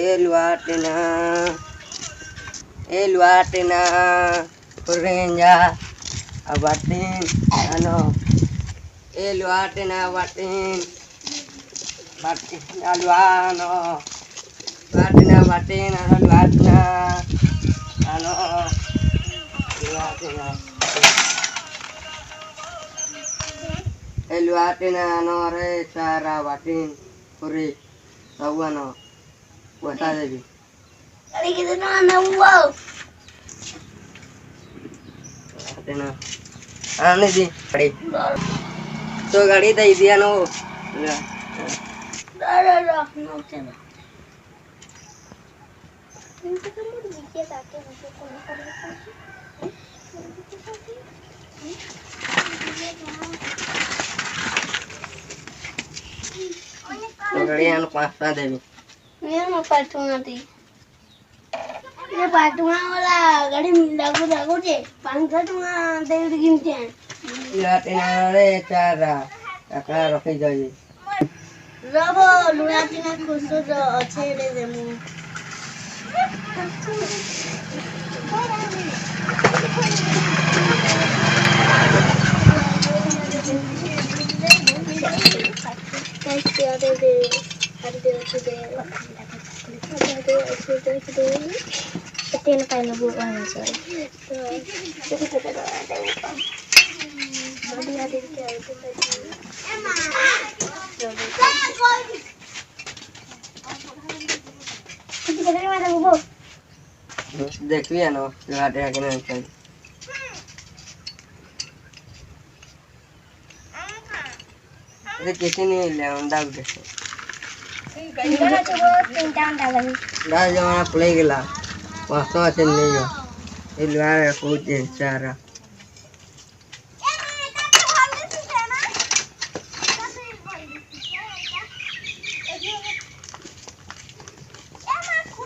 Eluatina, Kurinja, Abatin, ano, Eluatina, Batin, Aluano, Batin, Aluatina, ano, Eluatina, ano, re, Sara, Batin, Kuri, Tawano, Wasa Devi. Kali kita na wow. Atina. Ano di? Gaड़ी. So गाड़ी दे दिया no. Dah. No chalo. Ini kamu dibikin tak ke untuk So गाड़ी ano pasta devi. Ini mau patungan ti. Ini patungan wala gadi lagu je. 500 tunga dei ginti. Eluatina re, Sara, akala rakhi jaye. Rabo luatina khusu jo ache le demu. Ini kayak nabuk banget sorry. Jadi kita ada upah. Jadi ada kayak itu tadi. Kita dari mana bubu? देखिए ना गाड़ी आगे नहीं चल ये किसी ने ले अंडा उठे Kita coba tentang dalam. dah जमाना play गला वास्तव में नहीं हो ये लुआर कुछ सारा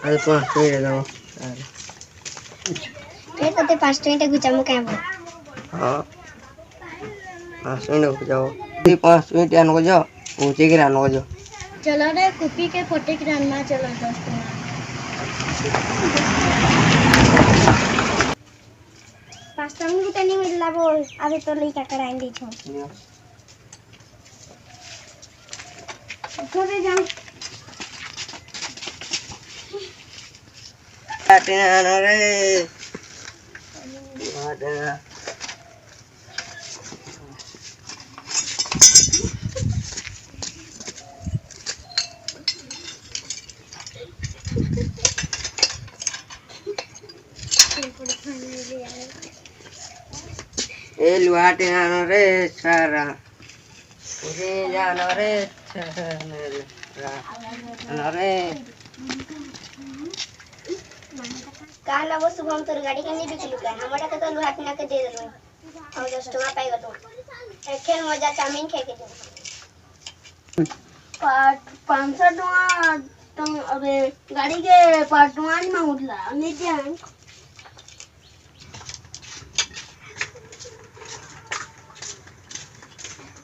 अरे पाँच मिनट दो Kita tadi pas itu gucamu kayak apa? हाँ 5 मिनट हो जाओ ये 5 मिनट आने को जाओ ऊंचे के आने को जाओ चलो रे कुपी के फोटे की रनना चलो दोस्तों पास्ता में कितना नहीं मिला वो अभी तो लेकर कराएंगे छो उठो जाओ Atina re ada Eluatina re Sara Kurinja re re काला वो सुबह हम तोर गाड़ी के नहीं बिकलु का हमरा के तो लुहाट ना के दे देलो और 10 टका पाई गतो एखेन मजा चाउमीन खाए के दे पाट 500 टका तुम अबे गाड़ी के पाट टका नहीं मांगला नहीं जान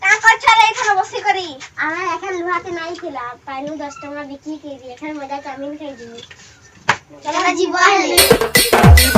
का कच्छा रे खाना बसी करी आना एखेन लुहाट नहीं खिला पाइनु 10 टका बिक्री के दी एखेन मजा चाउमीन खाई दी चला जीवा है